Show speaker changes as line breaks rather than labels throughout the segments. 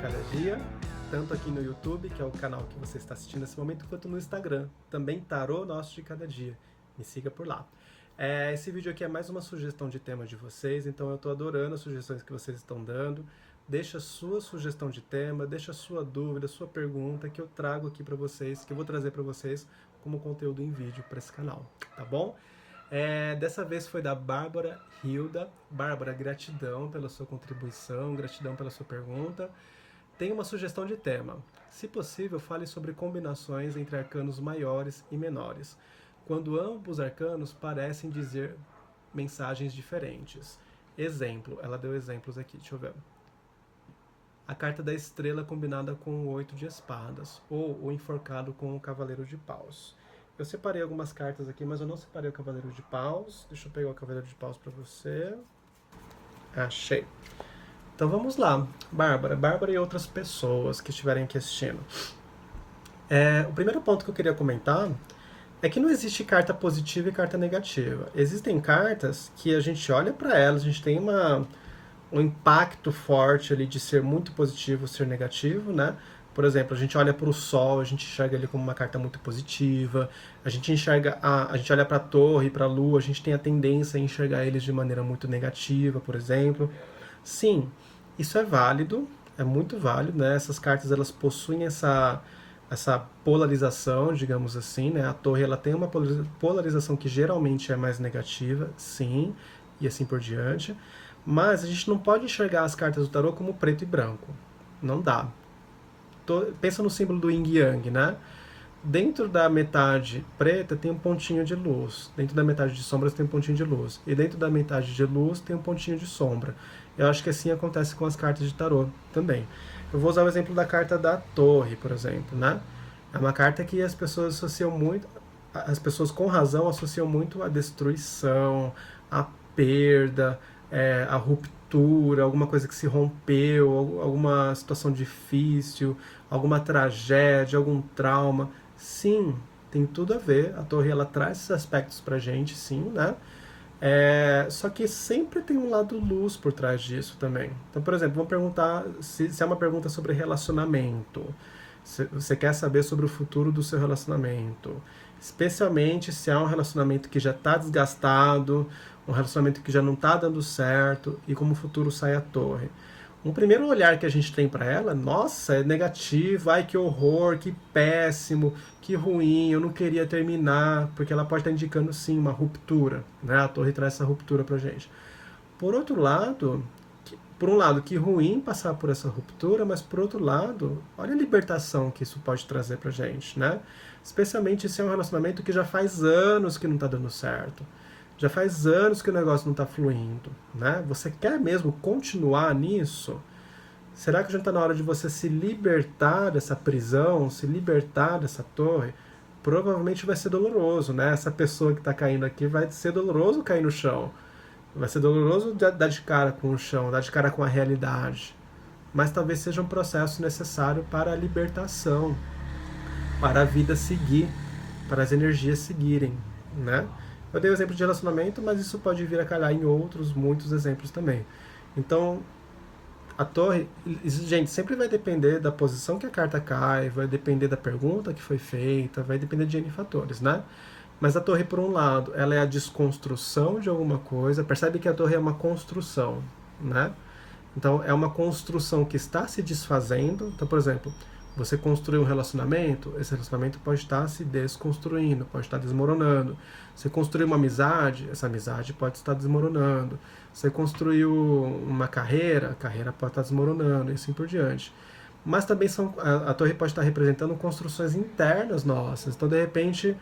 Cada Dia, tanto aqui no YouTube, que é o canal que você está assistindo nesse momento, quanto no Instagram, também Tarô Nosso de Cada Dia. Me siga por lá. Esse vídeo aqui é mais uma sugestão de tema de vocês, então eu estou adorando as sugestões que vocês estão dando. Deixa a sua sugestão de tema, deixa a sua dúvida, a sua pergunta, que eu trago aqui para vocês, que eu vou trazer para vocês como conteúdo em vídeo para esse canal, tá bom? Dessa vez foi da Bárbara Hilda. Bárbara, gratidão pela sua contribuição, gratidão pela sua pergunta. Tem uma sugestão de tema. Se possível, fale sobre combinações entre arcanos maiores e menores, quando ambos arcanos parecem dizer mensagens diferentes. Exemplo, ela deu exemplos aqui, deixa eu ver. A carta da estrela combinada com o 8 de espadas, ou o enforcado com o cavaleiro de paus. Eu separei algumas cartas aqui, mas eu não separei o cavaleiro de paus. Deixa eu pegar o cavaleiro de paus para você. Achei. Então vamos lá, Bárbara e outras pessoas que estiverem aqui assistindo. O primeiro ponto que eu queria comentar é que não existe carta positiva e carta negativa. Existem cartas que a gente olha para elas, a gente tem um impacto forte ali de ser muito positivo ou ser negativo, né? Por exemplo, a gente olha para o Sol, a gente enxerga ele como uma carta muito positiva, a gente olha para a Torre, para a Lua, a gente tem a tendência a enxergar eles de maneira muito negativa, por exemplo. Sim, isso é válido, é muito válido, né? Essas cartas elas possuem essa polarização, digamos assim, né? A Torre ela tem uma polarização que geralmente é mais negativa, sim, e assim por diante. Mas a gente não pode enxergar as cartas do tarô como preto e branco. Não dá. Pensa no símbolo do yin yang, né? Dentro da metade preta tem um pontinho de luz. Dentro da metade de sombras tem um pontinho de luz. E dentro da metade de luz tem um pontinho de sombra. Eu acho que assim acontece com as cartas de tarô também. Eu vou usar o exemplo da carta da Torre, por exemplo, né? É uma carta que as pessoas associam muito, as pessoas com razão associam muito a destruição, a perda, a ruptura, alguma coisa que se rompeu, alguma situação difícil, alguma tragédia, algum trauma. Sim, tem tudo a ver. A Torre ela traz esses aspectos pra gente, sim, né? Só que sempre tem um lado luz por trás disso também. Então, por exemplo, vamos perguntar se é uma pergunta sobre relacionamento. Você quer saber sobre o futuro do seu relacionamento. Especialmente se é um relacionamento que já está desgastado, um relacionamento que já não está dando certo e como o futuro sai a Torre. Um primeiro olhar que a gente tem para ela, nossa, é negativo, ai que horror, que péssimo, que ruim, eu não queria terminar, porque ela pode estar indicando sim uma ruptura, né? A Torre traz essa ruptura pra gente. Por outro lado, por um lado, que ruim passar por essa ruptura, mas por outro lado, olha a libertação que isso pode trazer pra gente, né? Especialmente se é um relacionamento que já faz anos que não tá dando certo. Já faz anos que o negócio não está fluindo, né? Você quer mesmo continuar nisso? Será que já está na hora de você se libertar dessa prisão, se libertar dessa torre? Provavelmente vai ser doloroso, né? Essa pessoa que está caindo aqui vai ser doloroso cair no chão. Vai ser doloroso dar de cara com o chão, dar de cara com a realidade. Mas talvez seja um processo necessário para a libertação, para a vida seguir, para as energias seguirem, né? Eu dei o exemplo de relacionamento, mas isso pode vir a calhar em outros, muitos exemplos também. Então, a Torre, gente, sempre vai depender da posição que a carta cai, vai depender da pergunta que foi feita, vai depender de N fatores, né? Mas a Torre, por um lado, ela é a desconstrução de alguma coisa. Percebe que a Torre é uma construção, né? Então, é uma construção que está se desfazendo. Então, por exemplo, você construiu um relacionamento, esse relacionamento pode estar se desconstruindo, pode estar desmoronando. Você construiu uma amizade, essa amizade pode estar desmoronando. Você construiu uma carreira, a carreira pode estar desmoronando, e assim por diante. Mas também a Torre pode estar representando construções internas nossas. Então, de repente,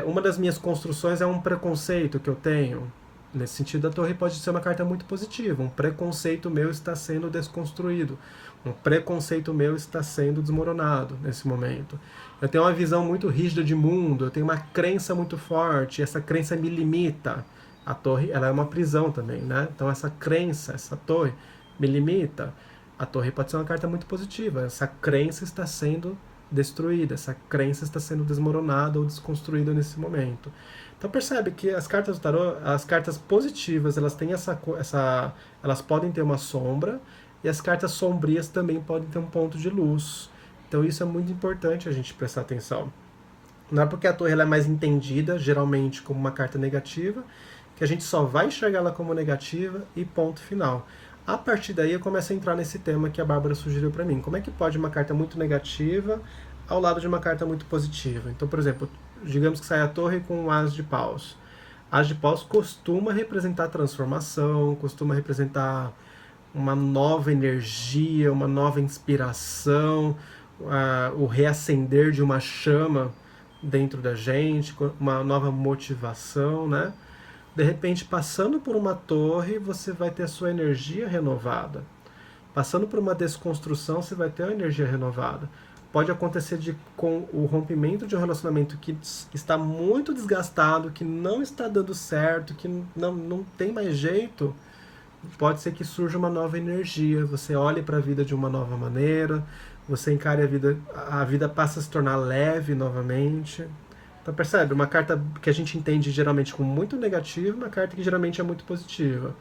uma das minhas construções é um preconceito que eu tenho. Nesse sentido, a Torre pode ser uma carta muito positiva. Um preconceito meu está sendo desconstruído. Um preconceito meu está sendo desmoronado nesse momento. Eu tenho uma visão muito rígida de mundo, eu tenho uma crença muito forte, e essa crença me limita. A Torre, ela é uma prisão também, né? Então essa crença, essa Torre, me limita. A Torre pode ser uma carta muito positiva. Essa crença está sendo destruída, essa crença está sendo desmoronada ou desconstruída nesse momento. Então percebe que as cartas do tarô, as cartas positivas, elas têm elas podem ter uma sombra, e as cartas sombrias também podem ter um ponto de luz. Então isso é muito importante a gente prestar atenção. Não é porque a torre ela é mais entendida, geralmente, como uma carta negativa, que a gente só vai enxergar ela como negativa e ponto final. A partir daí eu começo a entrar nesse tema que a Bárbara sugeriu para mim. Como é que pode uma carta muito negativa ao lado de uma carta muito positiva? Então, por exemplo, digamos que sai a torre com um as de paus. As de paus costuma representar transformação, costuma representar uma nova energia, uma nova inspiração, o reacender de uma chama dentro da gente, uma nova motivação, né? De repente, passando por uma torre, você vai ter a sua energia renovada. Passando por uma desconstrução, você vai ter a energia renovada. Pode acontecer com o rompimento de um relacionamento que está muito desgastado, que não está dando certo, que não tem mais jeito. Pode ser que surja uma nova energia. Você olhe para a vida de uma nova maneira, você encare a vida passa a se tornar leve novamente. Então percebe, uma carta que a gente entende geralmente como muito negativa, uma carta que geralmente é muito positiva.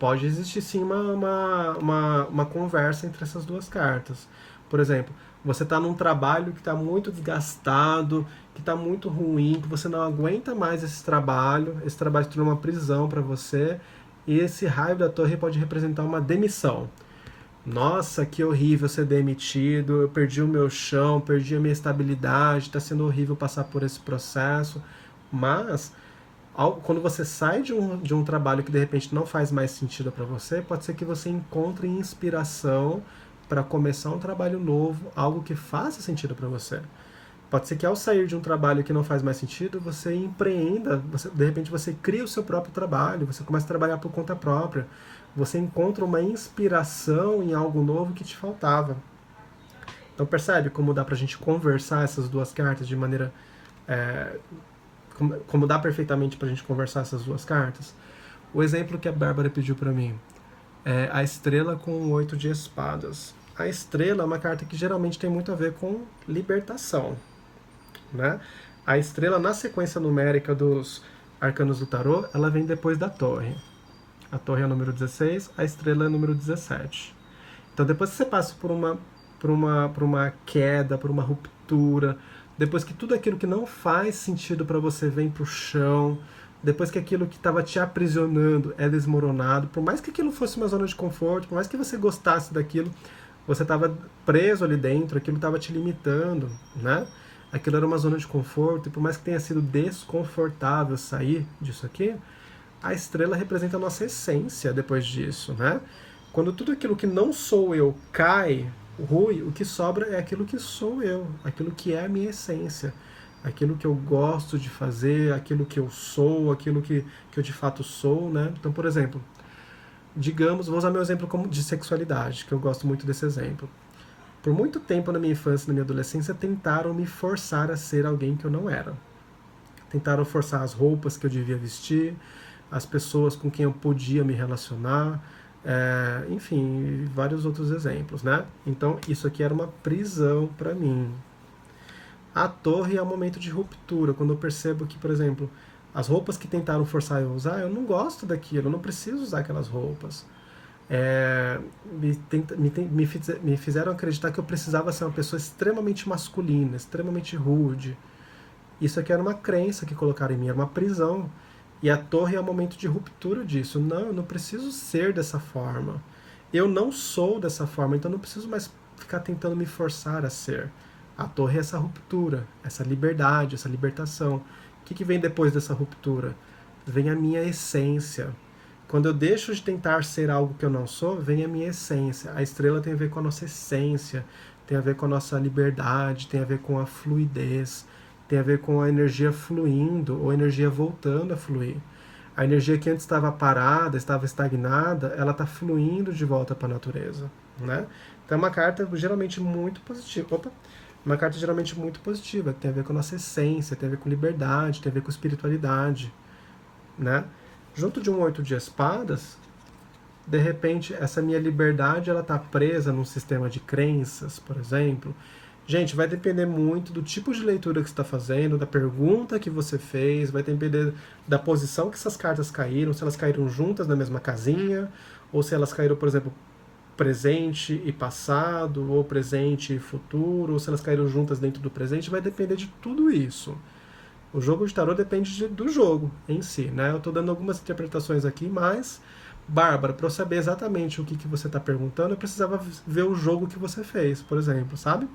Pode existir sim uma conversa entre essas duas cartas. Por exemplo, você está num trabalho que está muito desgastado, que está muito ruim, que você não aguenta mais esse trabalho se tornou uma prisão para você, e esse raio da torre pode representar uma demissão. Nossa, que horrível ser demitido, eu perdi o meu chão, perdi a minha estabilidade, está sendo horrível passar por esse processo. Mas, quando você sai de um trabalho que de repente não faz mais sentido para você, pode ser que você encontre inspiração para começar um trabalho novo, algo que faça sentido para você. Pode ser que ao sair de um trabalho que não faz mais sentido, você empreenda, de repente você cria o seu próprio trabalho, você começa a trabalhar por conta própria. Você encontra uma inspiração em algo novo que te faltava. Então percebe como dá pra gente conversar essas duas cartas de maneira... como dá perfeitamente pra gente conversar essas duas cartas? O exemplo que a Bárbara pediu pra mim é a estrela com o 8 de espadas. A estrela é uma carta que geralmente tem muito a ver com libertação, né? A estrela, na sequência numérica dos arcanos do tarô, ela vem depois da torre. A torre é o número 16, a estrela é o número 17. Então depois que você passa por uma queda, por uma ruptura, depois que tudo aquilo que não faz sentido para você vem para o chão, depois que aquilo que estava te aprisionando é desmoronado, por mais que aquilo fosse uma zona de conforto, por mais que você gostasse daquilo, você estava preso ali dentro, aquilo estava te limitando, né? Aquilo era uma zona de conforto, e por mais que tenha sido desconfortável sair disso aqui, a estrela representa a nossa essência depois disso, né? Quando tudo aquilo que não sou eu cai, rui, o que sobra é aquilo que sou eu, aquilo que é a minha essência, aquilo que eu gosto de fazer, aquilo que eu sou, aquilo que eu de fato sou, né? Então, por exemplo, digamos, vou usar meu exemplo como de sexualidade, que eu gosto muito desse exemplo. Por muito tempo na minha infância e na minha adolescência, tentaram me forçar a ser alguém que eu não era. Tentaram forçar as roupas que eu devia vestir, as pessoas com quem eu podia me relacionar, enfim, vários outros exemplos, né? Então, isso aqui era uma prisão para mim. A torre é um momento de ruptura, quando eu percebo que, por exemplo, as roupas que tentaram forçar eu a usar, eu não gosto daquilo, eu não preciso usar aquelas roupas. Me fizeram acreditar que eu precisava ser uma pessoa extremamente masculina, extremamente rude. Isso aqui era uma crença que colocaram em mim, era uma prisão. E a torre é um momento de ruptura disso. Não, eu não preciso ser dessa forma. Eu não sou dessa forma, então eu não preciso mais ficar tentando me forçar a ser. A torre é essa ruptura, essa liberdade, essa libertação. O que vem depois dessa ruptura? Vem a minha essência. Quando eu deixo de tentar ser algo que eu não sou, vem a minha essência. A estrela tem a ver com a nossa essência, tem a ver com a nossa liberdade, tem a ver com a fluidez, tem a ver com a energia fluindo ou a energia voltando a fluir. A energia que antes estava parada, estava estagnada, ela está fluindo de volta para a natureza, né? Então é uma carta geralmente muito positiva. Uma carta geralmente muito positiva, que tem a ver com a nossa essência, tem a ver com liberdade, tem a ver com espiritualidade, né? Junto de um 8 de espadas, de repente, essa minha liberdade ela está presa num sistema de crenças, por exemplo. Gente, vai depender muito do tipo de leitura que você está fazendo, da pergunta que você fez, vai depender da posição que essas cartas caíram, se elas caíram juntas na mesma casinha, ou se elas caíram, por exemplo, presente e passado, ou presente e futuro, ou se elas caíram juntas dentro do presente, vai depender de tudo isso. O jogo de tarô depende do jogo em si, né? Eu estou dando algumas interpretações aqui, mas, Bárbara, para eu saber exatamente o que você está perguntando, eu precisava ver o jogo que você fez, por exemplo, sabe?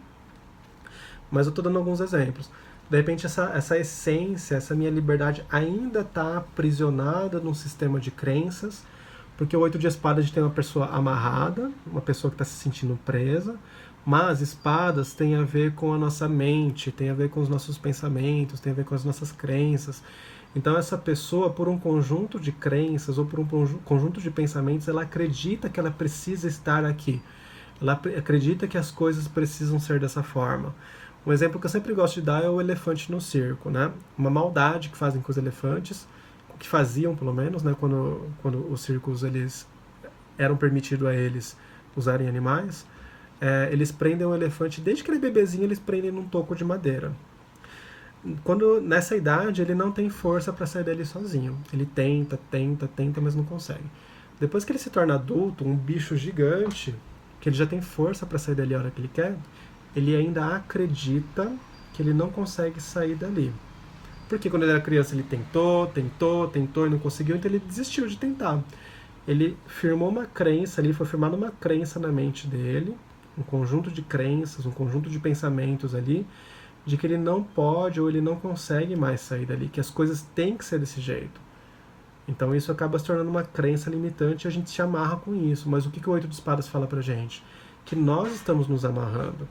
Mas eu estou dando alguns exemplos. De repente, essa essência, essa minha liberdade ainda está aprisionada num sistema de crenças, porque o 8 de espadas tem uma pessoa amarrada, uma pessoa que está se sentindo presa, mas espadas tem a ver com a nossa mente, tem a ver com os nossos pensamentos, tem a ver com as nossas crenças. Então essa pessoa, por um conjunto de crenças ou por um conjunto de pensamentos, ela acredita que ela precisa estar aqui. Ela acredita que as coisas precisam ser dessa forma. Um exemplo que eu sempre gosto de dar é o elefante no circo, né? Uma maldade que fazem com os elefantes, que faziam pelo menos, né? Quando os circos eles eram permitido a eles usarem animais, eles prendem o elefante, desde que ele é bebezinho, eles prendem num toco de madeira. Quando nessa idade ele não tem força para sair dali sozinho. Ele tenta, mas não consegue. Depois que ele se torna adulto, um bicho gigante, que ele já tem força para sair dali a hora que ele quer, ele ainda acredita que ele não consegue sair dali. Porque quando ele era criança ele tentou e não conseguiu, então ele desistiu de tentar. Ele firmou uma crença ali, foi firmada uma crença na mente dele, um conjunto de crenças, um conjunto de pensamentos ali, de que ele não pode ou ele não consegue mais sair dali, que as coisas têm que ser desse jeito. Então isso acaba se tornando uma crença limitante e a gente se amarra com isso. Mas o que o 8 de espadas fala pra gente? Que nós estamos nos amarrando.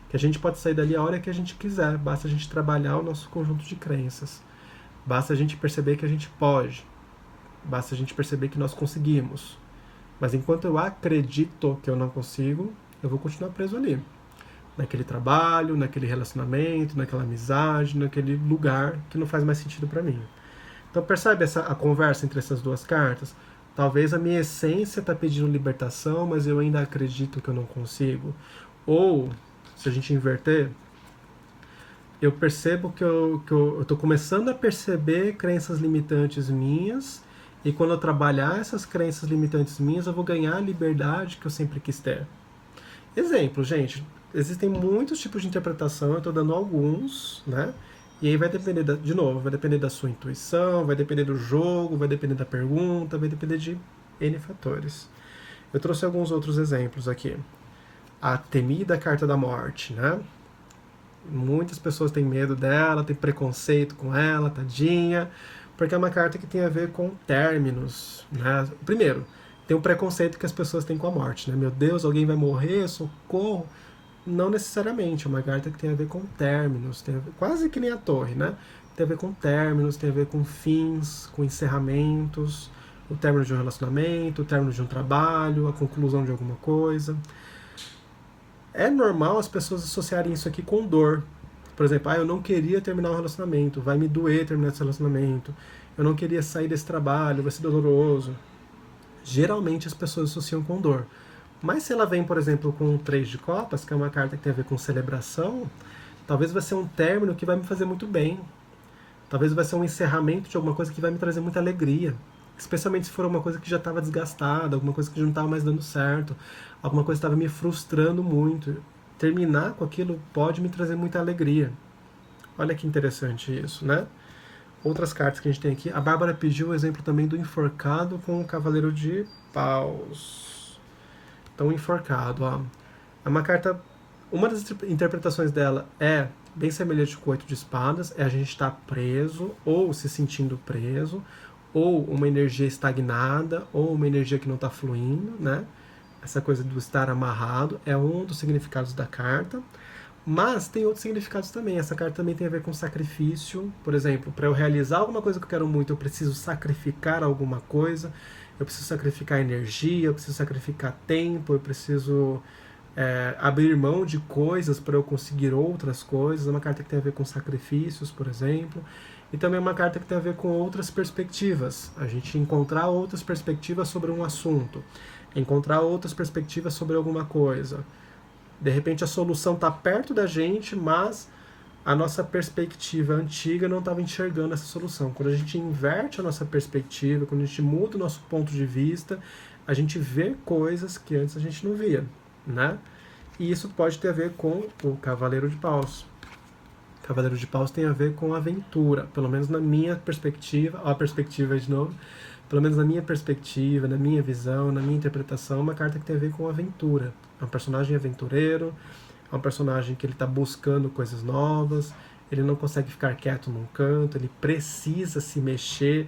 Que a gente pode sair dali a hora que a gente quiser, basta a gente trabalhar o nosso conjunto de crenças. Basta a gente perceber que a gente pode. Basta a gente perceber que nós conseguimos. Mas enquanto eu acredito que eu não consigo, eu vou continuar preso ali. Naquele trabalho, naquele relacionamento, naquela amizade, naquele lugar que não faz mais sentido para mim. Então percebe a conversa entre essas duas cartas? Talvez a minha essência está pedindo libertação, mas eu ainda acredito que eu não consigo. Ou, se a gente inverter, eu percebo que eu estou começando a perceber crenças limitantes minhas, e quando eu trabalhar essas crenças limitantes minhas, eu vou ganhar a liberdade que eu sempre quis ter. Exemplo, gente, existem muitos tipos de interpretação, eu estou dando alguns, né? E aí vai depender, de novo, vai depender da sua intuição, vai depender do jogo, vai depender da pergunta, vai depender de N fatores. Eu trouxe alguns outros exemplos aqui. A temida carta da morte, né? Muitas pessoas têm medo dela, têm preconceito com ela, tadinha, porque é uma carta que tem a ver com términos, né? Primeiro, tem um preconceito que as pessoas têm com a morte, né? Meu Deus, alguém vai morrer, socorro. Não necessariamente, é uma carta que tem a ver com términos, tem a ver, quase que nem a torre, né? Tem a ver com términos, tem a ver com fins, com encerramentos, o término de um relacionamento, o término de um trabalho, a conclusão de alguma coisa. É normal as pessoas associarem isso aqui com dor. Por exemplo, eu não queria terminar um relacionamento, vai me doer terminar esse relacionamento, eu não queria sair desse trabalho, vai ser doloroso. Geralmente as pessoas associam com dor. Mas se ela vem, por exemplo, com o 3 de copas, que é uma carta que tem a ver com celebração, talvez vai ser um término que vai me fazer muito bem. Talvez vai ser um encerramento de alguma coisa que vai me trazer muita alegria. Especialmente se for uma coisa que já estava desgastada, alguma coisa que já não estava mais dando certo, alguma coisa que estava me frustrando muito. Terminar com aquilo pode me trazer muita alegria. Olha que interessante isso, né? Outras cartas que a gente tem aqui. A Bárbara pediu o exemplo também do enforcado com o cavaleiro de paus. Então, enforcado, ó. É uma carta... Uma das interpretações dela é bem semelhante com o 8 de espadas, é a gente estar preso, ou se sentindo preso, ou uma energia estagnada, ou uma energia que não está fluindo, né? Essa coisa do estar amarrado é um dos significados da carta. Mas tem outros significados também. Essa carta também tem a ver com sacrifício. Por exemplo, para eu realizar alguma coisa que eu quero muito, eu preciso sacrificar alguma coisa. Eu preciso sacrificar energia, eu preciso sacrificar tempo, eu preciso abrir mão de coisas para eu conseguir outras coisas. É uma carta que tem a ver com sacrifícios, por exemplo. E também é uma carta que tem a ver com outras perspectivas. A gente encontrar outras perspectivas sobre um assunto. Encontrar outras perspectivas sobre alguma coisa. De repente a solução está perto da gente, mas a nossa perspectiva antiga não estava enxergando essa solução. Quando a gente inverte a nossa perspectiva, quando a gente muda o nosso ponto de vista, a gente vê coisas que antes a gente não via, né? E isso pode ter a ver com o Cavaleiro de Paus. Cavaleiro de Paus tem a ver com aventura, pelo menos na minha perspectiva, ó, a perspectiva de novo, pelo menos na minha perspectiva, na minha visão, na minha interpretação, uma carta que tem a ver com aventura. É um personagem aventureiro, é um personagem que ele está buscando coisas novas, ele não consegue ficar quieto num canto, ele precisa se mexer,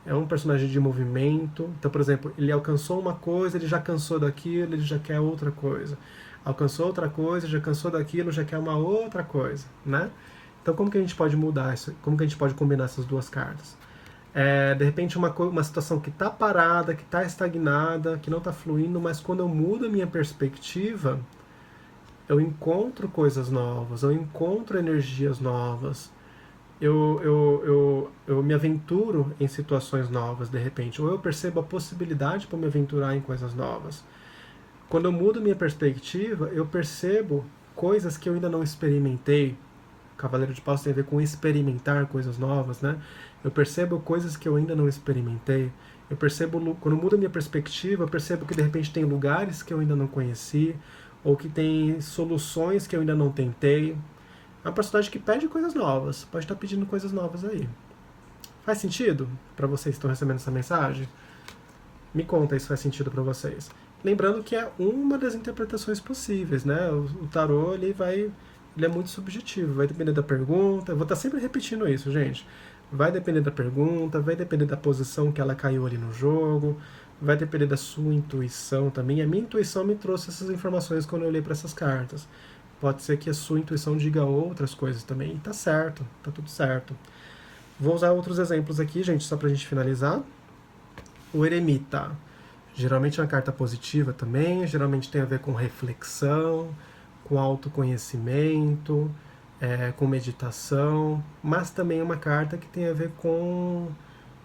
é um personagem de movimento. Então, por exemplo, ele alcançou uma coisa, ele já cansou daquilo, ele já quer outra coisa. Alcançou outra coisa, já cansou daquilo, já quer uma outra coisa, né? Então, como que a gente pode mudar isso? Como que a gente pode combinar essas duas cartas? De repente, uma situação que está parada, que está estagnada, que não está fluindo, mas quando eu mudo a minha perspectiva, eu encontro coisas novas, eu encontro energias novas, eu me aventuro em situações novas, de repente, ou eu percebo a possibilidade para me aventurar em coisas novas. Quando eu mudo minha perspectiva, eu percebo coisas que eu ainda não experimentei. Cavaleiro de Paus tem a ver com experimentar coisas novas, né? Eu percebo coisas que eu ainda não experimentei. Eu percebo, quando eu mudo a minha perspectiva, eu percebo que de repente tem lugares que eu ainda não conheci, ou que tem soluções que eu ainda não tentei. É um personagem que pede coisas novas, pode estar pedindo coisas novas aí. Faz sentido para vocês que estão recebendo essa mensagem? Me conta se faz sentido para vocês. Lembrando que é uma das interpretações possíveis, né? O tarô ele é muito subjetivo, vai depender da pergunta. Eu vou estar sempre repetindo isso, gente. Vai depender da pergunta, vai depender da posição que ela caiu ali no jogo, vai depender da sua intuição também. A minha intuição me trouxe essas informações quando eu olhei para essas cartas. Pode ser que a sua intuição diga outras coisas também. E tá certo, tá tudo certo. Vou usar outros exemplos aqui, gente, só pra gente finalizar. O Eremita. Geralmente é uma carta positiva também, geralmente tem a ver com reflexão, com autoconhecimento, com meditação, mas também é uma carta que tem a ver com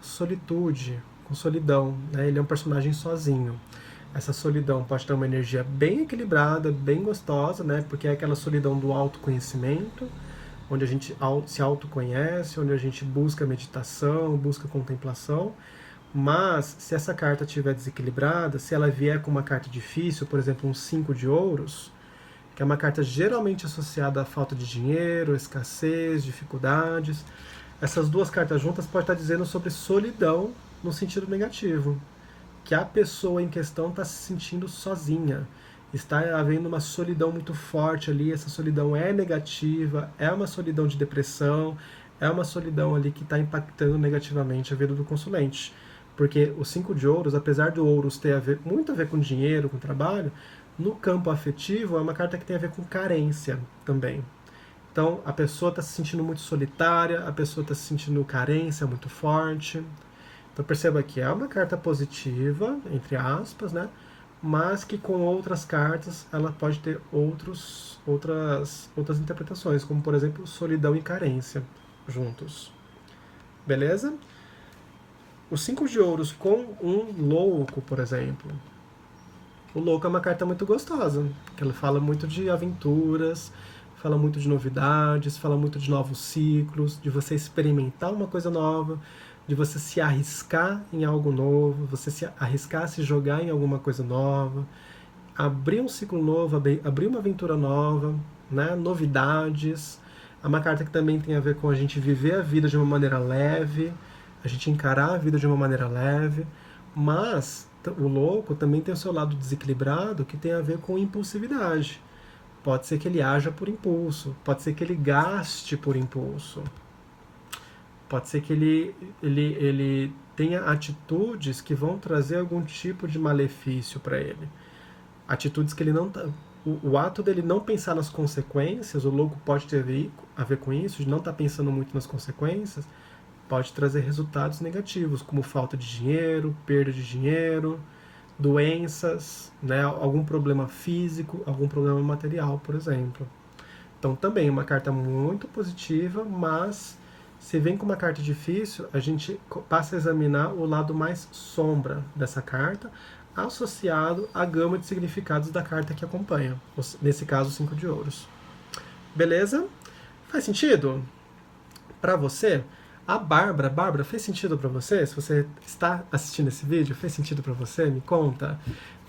solitude, com solidão, né? Ele é um personagem sozinho. Essa solidão pode ter uma energia bem equilibrada, bem gostosa, né? Porque é aquela solidão do autoconhecimento, onde a gente se autoconhece, onde a gente busca meditação, busca contemplação. Mas, se essa carta estiver desequilibrada, se ela vier com uma carta difícil, por exemplo, um 5 de ouros, que é uma carta geralmente associada à falta de dinheiro, escassez, dificuldades, essas duas cartas juntas podem estar dizendo sobre solidão no sentido negativo. Que a pessoa em questão está se sentindo sozinha. Está havendo uma solidão muito forte ali, essa solidão é negativa, é uma solidão de depressão, é uma solidão ali que está impactando negativamente a vida do consulente. Porque o 5 de ouros, apesar do ouros ter muito a ver com dinheiro, com trabalho, no campo afetivo é uma carta que tem a ver com carência também. Então a pessoa está se sentindo muito solitária, a pessoa está se sentindo carência muito forte. Então perceba que é uma carta positiva, entre aspas, né? Mas que com outras cartas ela pode ter outras interpretações, como por exemplo solidão e carência juntos. Beleza? O 5 de ouros com um louco, por exemplo. O louco é uma carta muito gostosa, que ela fala muito de aventuras, fala muito de novidades, fala muito de novos ciclos, de você experimentar uma coisa nova, de você se arriscar em algo novo, você se arriscar a se jogar em alguma coisa nova, abrir um ciclo novo, abrir uma aventura nova, né? Novidades. É uma carta que também tem a ver com a gente viver a vida de uma maneira leve, a gente encarar a vida de uma maneira leve, mas o louco também tem o seu lado desequilibrado que tem a ver com impulsividade. Pode ser que ele haja por impulso, pode ser que ele gaste por impulso, pode ser que ele tenha atitudes que vão trazer algum tipo de malefício para ele. Atitudes que ele não tá. O ato dele não pensar nas consequências, o louco pode ter a ver com isso, de não estar pensando muito nas consequências, pode trazer resultados negativos, como falta de dinheiro, perda de dinheiro, doenças, né, algum problema físico, algum problema material, por exemplo. Então também é uma carta muito positiva, mas se vem com uma carta difícil, a gente passa a examinar o lado mais sombra dessa carta, associado à gama de significados da carta que acompanha, nesse caso 5 de ouros. Beleza? Faz sentido? Para você? A Bárbara, fez sentido para você? Se você está assistindo esse vídeo, fez sentido para você? Me conta.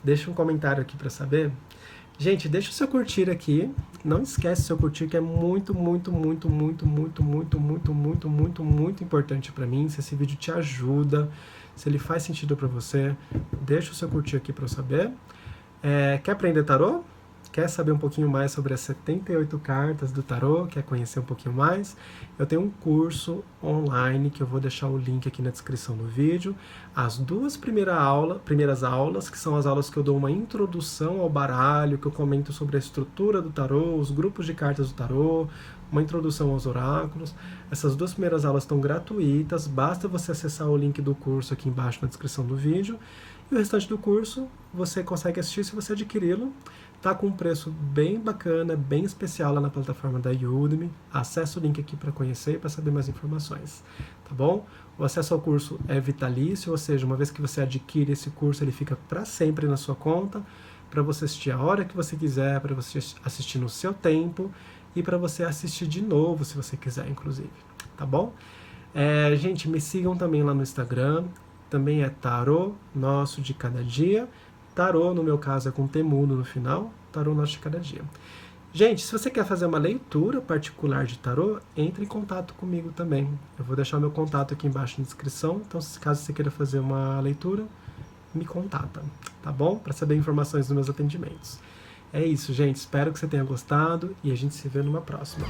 Deixa um comentário aqui para saber. Gente, deixa o seu curtir aqui. Não esquece o seu curtir, que é muito importante para mim. Se esse vídeo te ajuda, se ele faz sentido para você, deixa o seu curtir aqui para eu saber. Quer aprender tarô? Quer saber um pouquinho mais sobre as 78 cartas do tarô? Quer conhecer um pouquinho mais? Eu tenho um curso online que eu vou deixar o link aqui na descrição do vídeo. As duas primeiras aulas, que são as aulas que eu dou uma introdução ao baralho, que eu comento sobre a estrutura do tarô, os grupos de cartas do tarô, uma introdução aos oráculos. Essas duas primeiras aulas estão gratuitas, basta você acessar o link do curso aqui embaixo na descrição do vídeo. E o restante do curso você consegue assistir se você adquiri-lo. Tá com um preço bem bacana, bem especial lá na plataforma da Udemy. Acesse o link aqui para conhecer e para saber mais informações, tá bom? O acesso ao curso é vitalício, ou seja, uma vez que você adquire esse curso, ele fica para sempre na sua conta, para você assistir a hora que você quiser, para você assistir no seu tempo e para você assistir de novo, se você quiser, inclusive, tá bom? Gente, me sigam também lá no Instagram, também é Tarô Nosso de Cada Dia. Tarô, no meu caso, é com T mudo no final, Tarô Nosso de Cada Dia. Gente, se você quer fazer uma leitura particular de tarô, entre em contato comigo também. Eu vou deixar o meu contato aqui embaixo na descrição, então caso você queira fazer uma leitura, me contata, tá bom? Para saber informações dos meus atendimentos. É isso, gente. Espero que você tenha gostado e a gente se vê numa próxima.